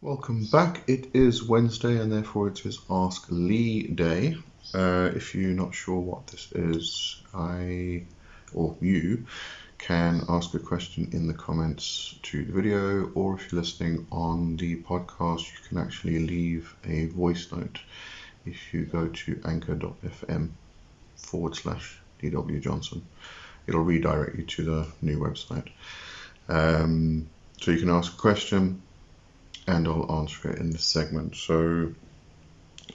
Welcome back. It is Wednesday and therefore it is Ask Lee Day. If you're not sure what this is, you can ask a question in the comments to the video, or if you're listening on the podcast, you can actually leave a voice note if you go to anchor.fm/DW Johnson. It'll redirect you to the new website. So you can ask a question and I'll answer it in this segment. So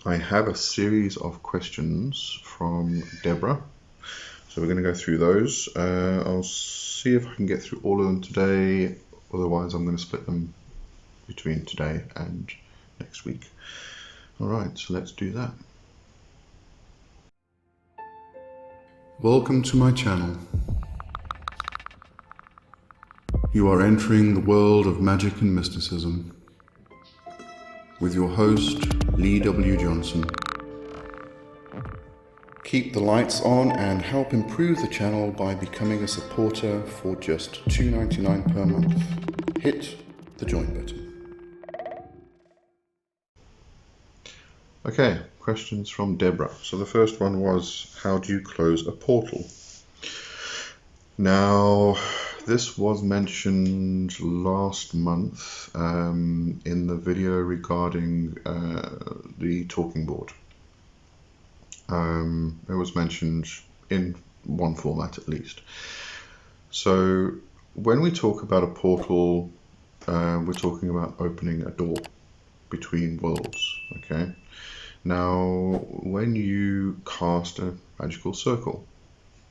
I have a series of questions from Deborah. So we're going to go through those. I'll see if I can get through all of them today. Otherwise, I'm going to split them between today and next week. All right, so let's do that. Welcome to my channel. You are entering the world of magic and mysticism with your host, Lee W. Johnson. Keep the lights on and help improve the channel by becoming a supporter for just $2.99 per month. Hit the join button. Okay, questions from Deborah. So the first one was, how do you close a portal? Now, this was mentioned last month in the video regarding the talking board. It was mentioned in one format at least. So when we talk about a portal, we're talking about opening a door between worlds. Okay. Now, when you cast a magical circle,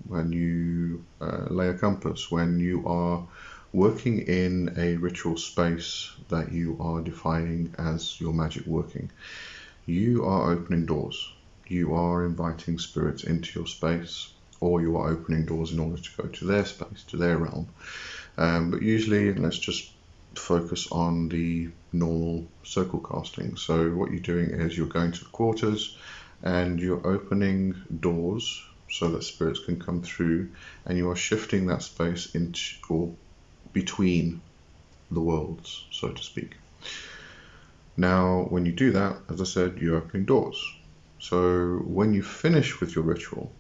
when you lay a compass, when you are working in a ritual space that you are defining as your magic working, you are opening doors. You are inviting spirits into your space, or you are opening doors in order to go to their space, to their realm. But usually, let's just focus on the normal circle casting. So what you're doing is you're going to the quarters and you're opening doors so that spirits can come through, and you are shifting that space into or between the worlds, so to speak. Now, when you do that, as I said, you're opening doors. So when you finish with your ritual,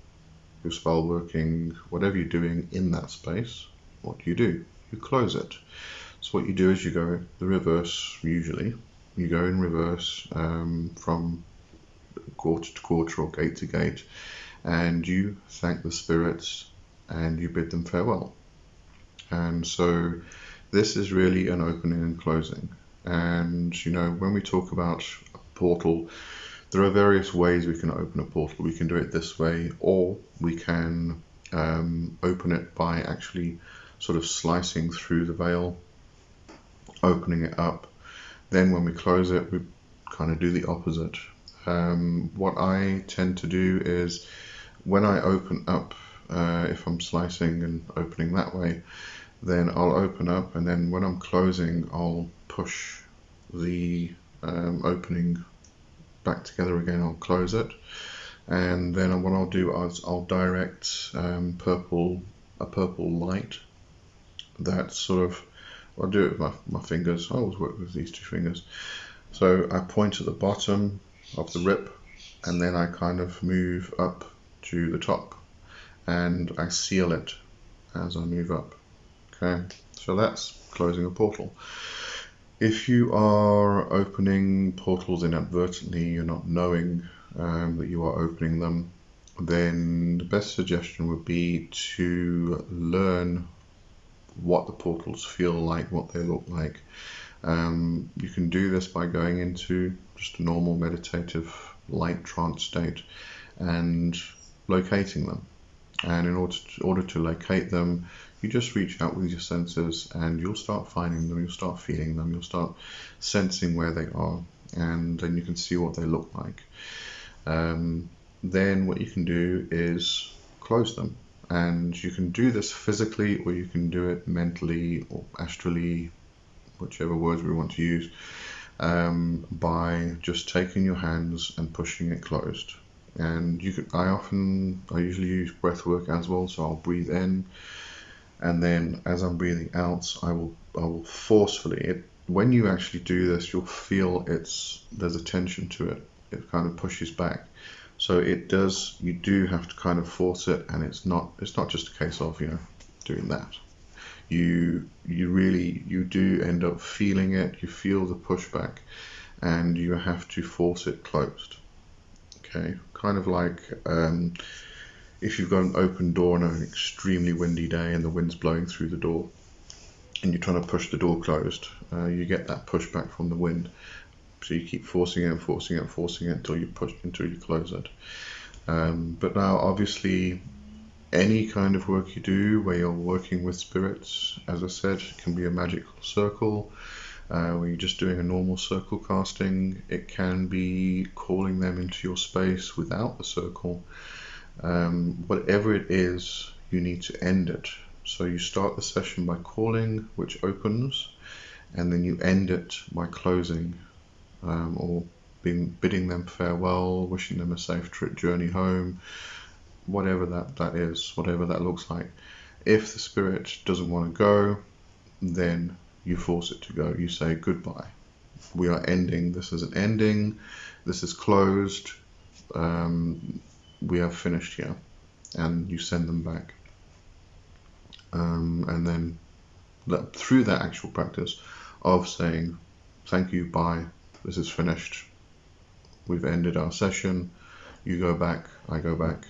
your spell working, whatever you're doing in that space, what do? You close it. So what you do is you go the reverse, usually. You go in reverse from quarter to quarter or gate to gate, and you thank the spirits and you bid them farewell. And so this is really an opening and closing. And when we talk about a portal, there are various ways we can open a portal. We can do it this way, or we can open it by actually sort of slicing through the veil, opening it up. Then when we close it, we kind of do the opposite. What I tend to do is, when I open up, if I'm slicing and opening that way, then I'll open up, and then when I'm closing, I'll push the opening back together again. I'll close it, and then what I'll do is I'll direct a purple light that sort of, I'll do it with my fingers. I always work with these two fingers. So I point at the bottom of the rip, and then I kind of move up to the top, and I seal it as I move up. Okay, so that's closing a portal. If you are opening portals inadvertently, you're not knowing that you are opening them, then the best suggestion would be to learn what the portals feel like, what they look like. You can do this by going into just a normal meditative light trance state and locating them. And in order to locate them, you just reach out with your senses, and you'll start finding them, you'll start feeling them, you'll start sensing where they are, and then you can see what they look like. Then what you can do is close them, and you can do this physically, or you can do it mentally or astrally, whichever words we want to use, by just taking your hands and pushing it closed. And I usually use breath work as well, so I'll breathe in, and then as I'm breathing out, I will forcefully, when you actually do this, you'll feel there's a tension to it. It kind of pushes back. So it does, you do have to kind of force it, and it's not just a case of, doing that. You do end up feeling it, you feel the pushback, and you have to force it closed. Okay, kind of like if you've got an open door on an extremely windy day and the wind's blowing through the door, and you're trying to push the door closed, you get that pushback from the wind. So you keep forcing it until you close it. But now, obviously, any kind of work you do where you're working with spirits, as I said, it can be a magical circle, where you're just doing a normal circle casting. It can be calling them into your space without the circle. Whatever it is, you need to end it. So you start the session by calling, which opens, and then you end it by closing, or bidding them farewell, wishing them a safe journey home, whatever that is, whatever that looks like. If the spirit doesn't want to go, then you force it to go. You say goodbye. We are ending. This is an ending. This is closed. We have finished here, and you send them back. And then through that actual practice of saying thank you, bye, this is finished, we've ended our session, you go back, I go back,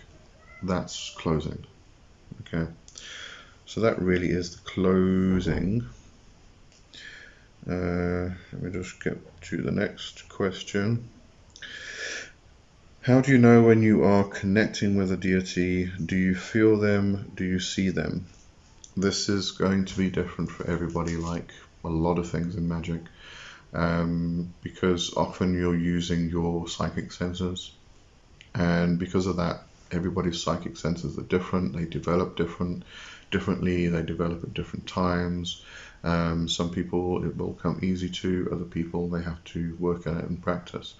that's closing. Okay, so that really is the closing. Let me just get to the next question. How do you know when you are connecting with a deity? Do you feel them? Do you see them? This is going to be different for everybody, like a lot of things in magic, because often you're using your psychic senses, and because of that, everybody's psychic senses are different. They develop differently. They develop at different times. Some people it will come easy to. Other people they have to work at it and practice.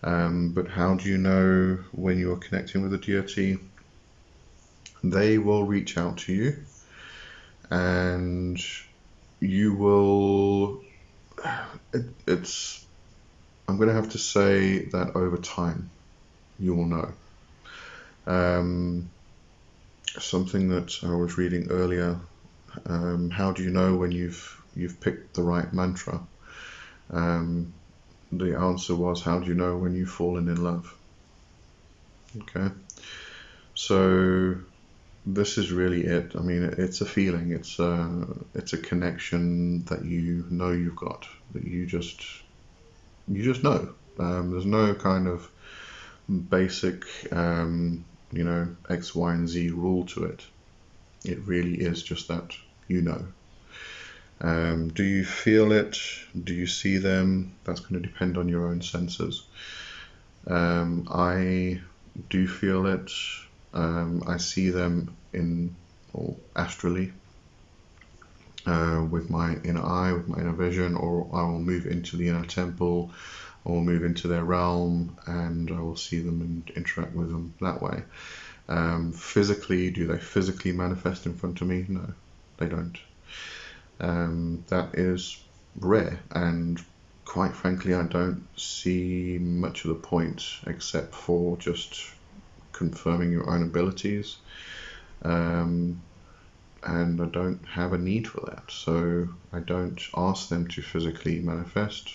But how do you know when you are connecting with a deity? They will reach out to you, and you will, I'm going to have to say that over time you will know. Something that I was reading earlier, how do you know when you've picked the right mantra? The answer was, how do you know when you've fallen in love? Okay, so this is really it. I mean, it's a feeling. It's a connection that you know you've got, that you just know. There's no kind of basic, X, Y, and Z rule to it. It really is just that you know. Do you feel it? Do you see them? That's going to depend on your own senses. I do feel it. I see them astrally, with my inner eye, with my inner vision, or I will move into the inner temple, or move into their realm, and I will see them and interact with them that way. Physically, do they physically manifest in front of me? No, they don't. That is rare, and quite frankly, I don't see much of the point except for just confirming your own abilities, and I don't have a need for that, so I don't ask them to physically manifest,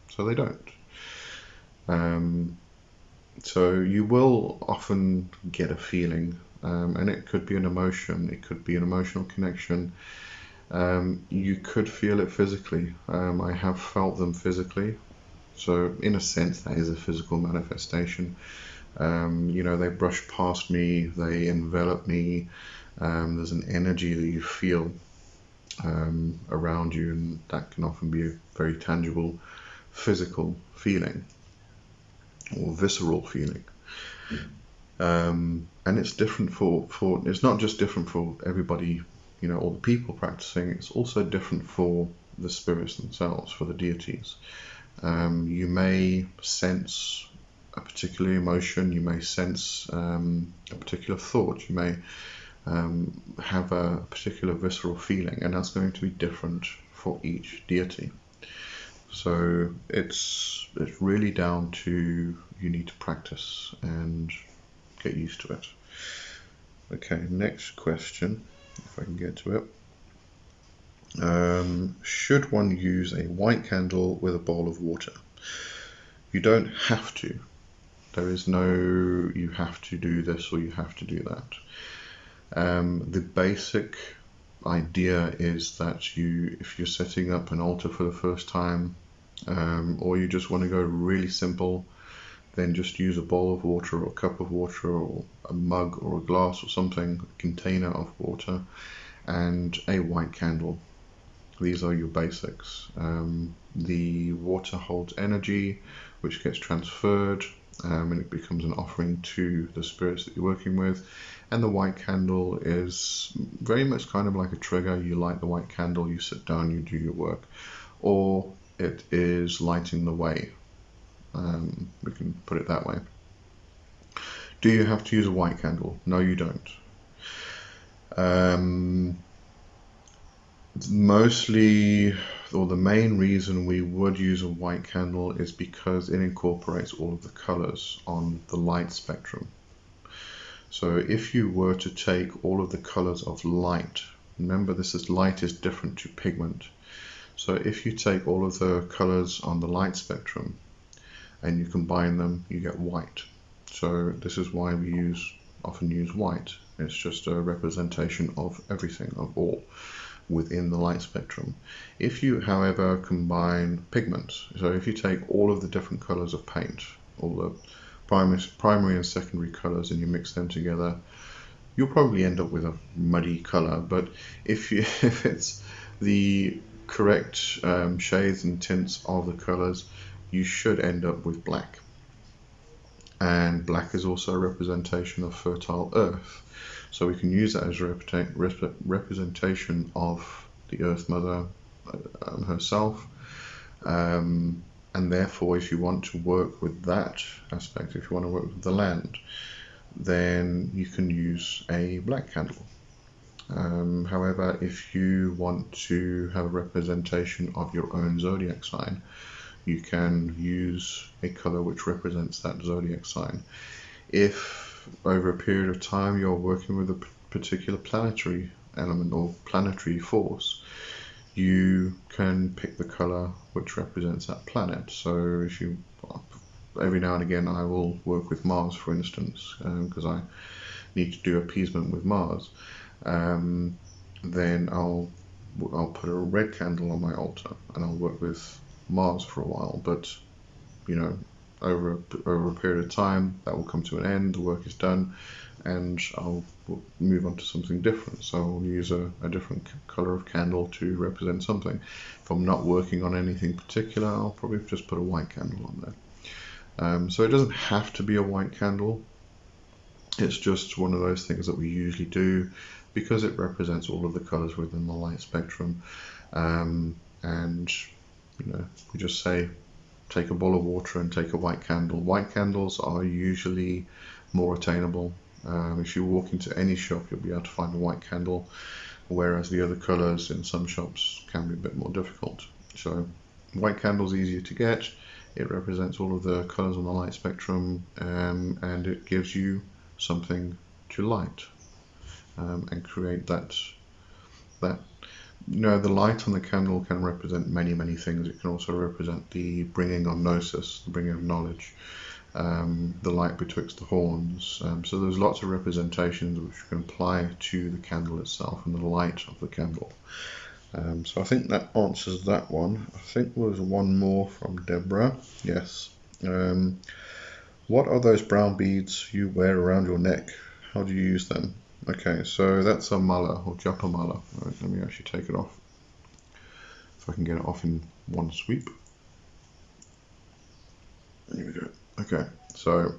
so they don't. So you will often get a feeling, and it could be an emotion, it could be an emotional connection. You could feel it physically. I have felt them physically, so in a sense that is a physical manifestation. They brush past me, they envelop me. There's an energy that you feel around you, and that can often be a very tangible physical feeling or visceral feeling. And it's different for it's not just different for everybody, all the people practicing, it's also different for the spirits themselves, for the deities. You may sense a particular emotion, you may sense a particular thought, you may have a particular visceral feeling, and that's going to be different for each deity. So it's really down to, you need to practice and get used to it. Okay, next question, if I can get to it. Should one use a white candle with a bowl of water? You don't have to. There is no you have to do this or you have to do that. The basic idea is that if you're setting up an altar for the first time, or you just want to go really simple, then just use a bowl of water or a cup of water or a mug or a glass or something, a container of water, and a white candle. These are your basics. The water holds energy which gets transferred, and it becomes an offering to the spirits that you're working with. And the white candle is very much kind of like a trigger. You light the white candle, you sit down, you do your work, or it is lighting the way. We can put it that way. Do you have to use a white candle? No, you don't. Mostly, or the main reason we would use a white candle is because it incorporates all of the colors on the light spectrum. So if you were to take all of the colors of light, remember light is different to pigment. So if you take all of the colors on the light spectrum and you combine them, you get white. So this is why we often use white. It's just a representation of everything, of all within the light spectrum. If you, however, combine pigments, so if you take all of the different colors of paint, all the primary and secondary colors, and you mix them together, you'll probably end up with a muddy color. But if it's the correct shades and tints of the colors, you should end up with black. And black is also a representation of fertile earth. So we can use that as a representation of the Earth Mother herself. And therefore, if you want to work with that aspect, if you want to work with the land, then you can use a black candle. However, if you want to have a representation of your own zodiac sign, you can use a color which represents that zodiac sign. If over a period of time you're working with a particular planetary element or planetary force, you can pick the color which represents that planet. So if you, every now and again I will work with Mars, for instance, because I need to do appeasement with Mars, then I'll put a red candle on my altar and I'll work with Mars for a while. But you know, over a period of time that will come to an end, the work is done, and I'll move on to something different. So I'll use a different color of candle to represent something. If I'm not working on anything particular, I'll probably just put a white candle on there. So it doesn't have to be a white candle. It's just one of those things that we usually do because it represents all of the colors within the light spectrum. And you know, we just say, take a bowl of water and take a white candle. White candles are usually more attainable. If you walk into any shop, you'll be able to find a white candle, whereas the other colors in some shops can be a bit more difficult. So white candle's easier to get. It represents all of the colors on the light spectrum, and it gives you something to light and create that. You know, the light on the candle can represent many things. It can also represent the bringing of gnosis, the bringing of knowledge, the light betwixt the horns. So there's lots of representations which you can apply to the candle itself and the light of the candle. So I think that answers that one. I think there was one more from Deborah. Yes. What are those brown beads you wear around your neck? How do you use them? Okay, so that's a mala or japa mala. Right, let me actually take it off. If I can get it off in one sweep. Here we go. Okay, so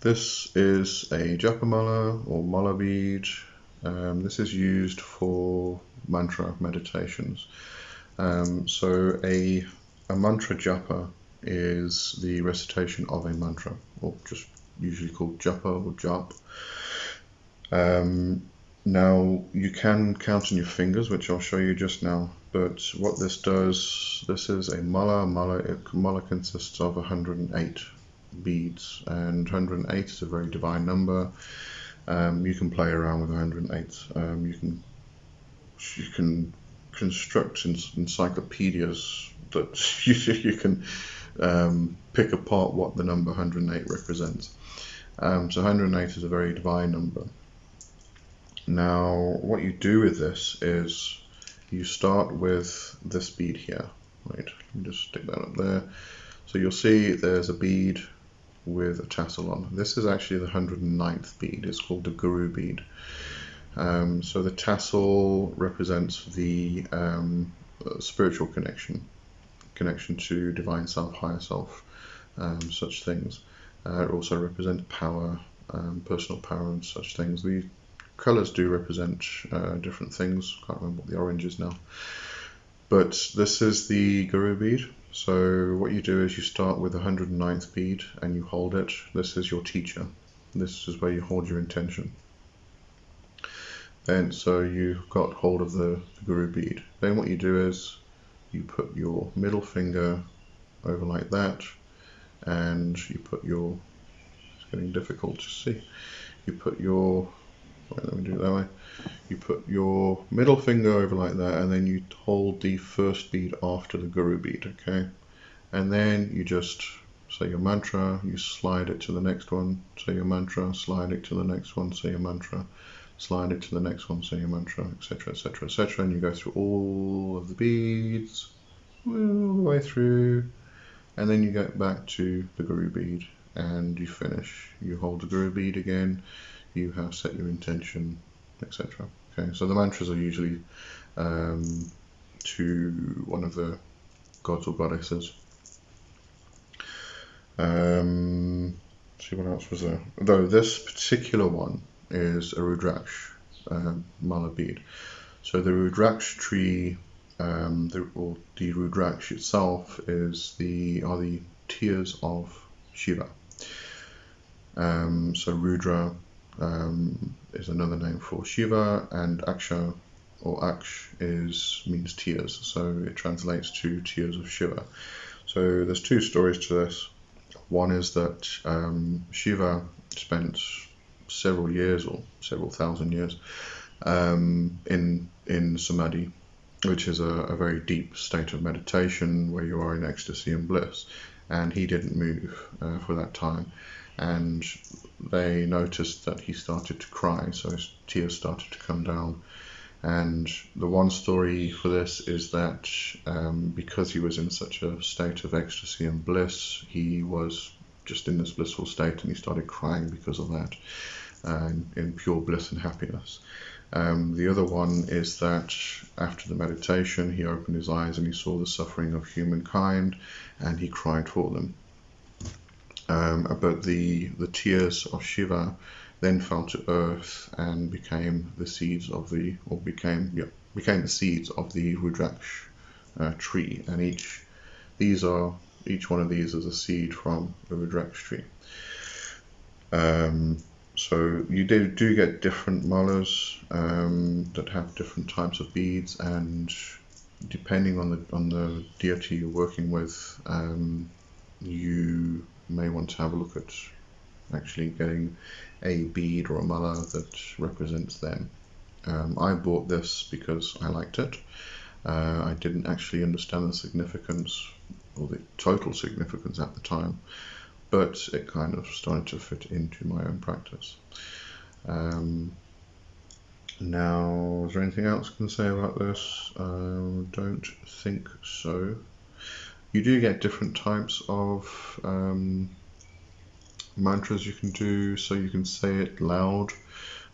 this is a japa mala or mala bead. This is used for mantra meditations. So a mantra japa is the recitation of a mantra, or just usually called japa or jap. Now you can count on your fingers, which I'll show you just now, but what this does, this is a mala consists of 108 beads, and 108 is a very divine number. You can play around with 108. You can construct encyclopedias that you can pick apart what the number 108 represents. So 108 is a very divine number. Now, what you do with this is you start with this bead here. Right, let me just stick that up there. So you'll see there's a bead with a tassel on. This is actually the 109th bead. It's called the Guru bead. So the tassel represents the spiritual connection to divine self, higher self, such things. It also represents power, personal power, and such things. The colours do represent different things. Can't remember what the orange is now. But this is the Guru bead. So what you do is you start with the 109th bead and you hold it. This is your teacher. This is where you hold your intention. Then, so you've got hold of the Guru bead. Then what you do is you put your middle finger over like that, and you put your, it's getting difficult to see, you put your, let me do it that way, you put your middle finger over like that, and then you hold the first bead after the Guru bead, okay? And then you just say your mantra, you slide it to the next one, say your mantra, slide it to the next one, say your mantra, slide it to the next one, say your mantra, etc, etc, etc, and you go through all of the beads all the way through, and then you get back to the Guru bead and you finish. You hold the Guru bead again, you have set your intention, etc. Okay, so the mantras are usually to one of the gods or goddesses. See what else was there? Though this particular one is a Rudraksh mala bead. So the Rudraksh tree, the Rudraksh itself are the tears of Shiva. So Rudra is another name for Shiva, and Aksha or Aksh means tears. So it translates to tears of Shiva. So there's two stories to this. One is that Shiva spent several years or several thousand years in samadhi, which is a very deep state of meditation where you are in ecstasy and bliss, and he didn't move for that time, and they noticed that he started to cry, so his tears started to come down. And the one story for this is that because he was in such a state of ecstasy and bliss, he was just in this blissful state and he started crying because of that, in pure bliss and happiness. The other one is that after the meditation he opened his eyes and he saw the suffering of humankind and he cried for them. But the tears of Shiva then fell to earth and became the seeds of the seeds of the Rudraksh tree, and each one of these is a seed from the Rudraksh tree. So you do get different malas that have different types of beads, and depending on the deity you're working with, you may want to have a look at actually getting a bead or a mala that represents them. I bought this because I liked it. I didn't actually understand the significance or the total significance at the time, but it kind of started to fit into my own practice. Now, is there anything else I can say about this? Don't think so. You do get different types of mantras you can do, so you can say it loud,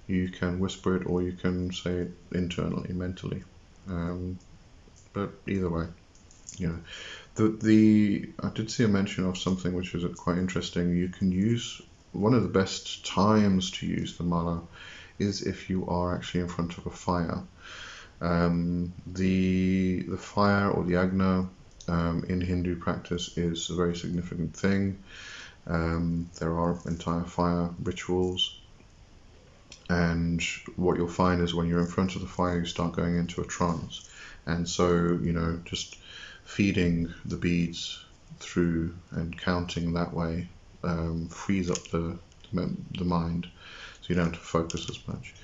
you can whisper it, or you can say it internally, mentally. But either way, you know. I did see a mention of something which is quite interesting. You can use, one of the best times to use the mala is if you are actually in front of a fire. The fire or the agna in Hindu practice is a very significant thing. There are entire fire rituals, And what you'll find is when you're in front of the fire, you start going into a trance. And so, just feeding the beads through and counting that way frees up the mind, so you don't have to focus as much.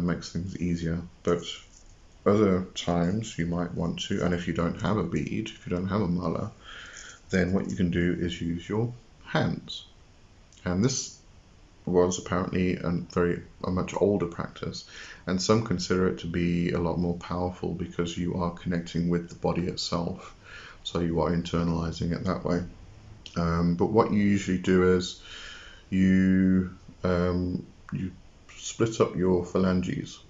Makes things easier. But other times you might want to, and if you don't have a bead, if you don't have a mala, then what you can do is use your hands. And this was apparently a much older practice, and some consider it to be a lot more powerful because you are connecting with the body itself, so you are internalizing it that way. But what you usually do is you split up your phalanges.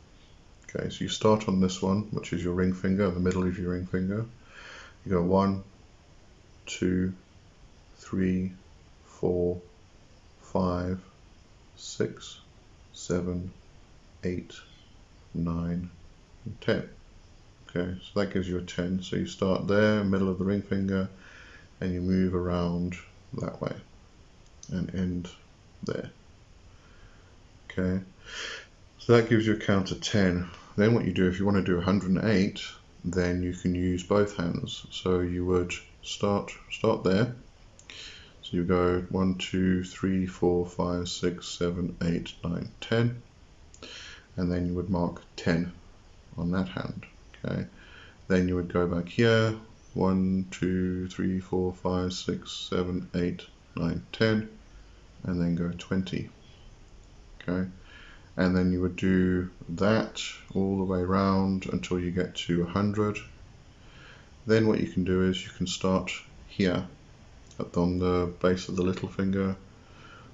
Okay, so you start on this one, which is your ring finger, the middle of your ring finger. You go 1, 2, 3, 4, 5, 6, 7, 8, 9, and 10. Okay, so that gives you a 10. So you start there, middle of the ring finger, and you move around that way and end there. Okay, so that gives you a count of 10. Then what you do, if you want to do 108, then you can use both hands. So you would start there. So you go 1, 2, 3, 4, 5, 6, 7, 8, 9, 10, and then you would mark 10 on that hand. Okay, then you would go back here, 1, 2, 3, 4, 5, 6, 7, 8, 9, 10, and then go 20. Okay, and then you would do that all the way around until you get to 100. Then what you can do is you can start here on the base of the little finger,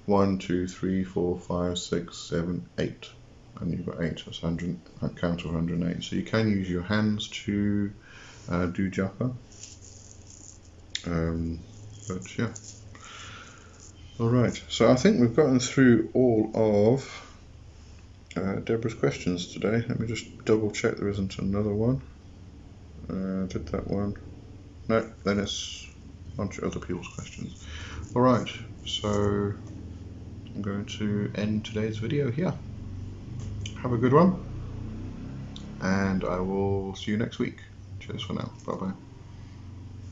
1, 2, 3, 4, 5, 6, 7, 8, and you've got 8. That's a count of 108. So you can use your hands to do japa. But yeah. Alright, so I think we've gotten through all of Deborah's questions today. Let me just double check there isn't another one. Did that one? No, then it's a bunch of other people's questions. Alright, so I'm going to end today's video here. Have a good one, and I will see you next week. Cheers for now. Bye bye.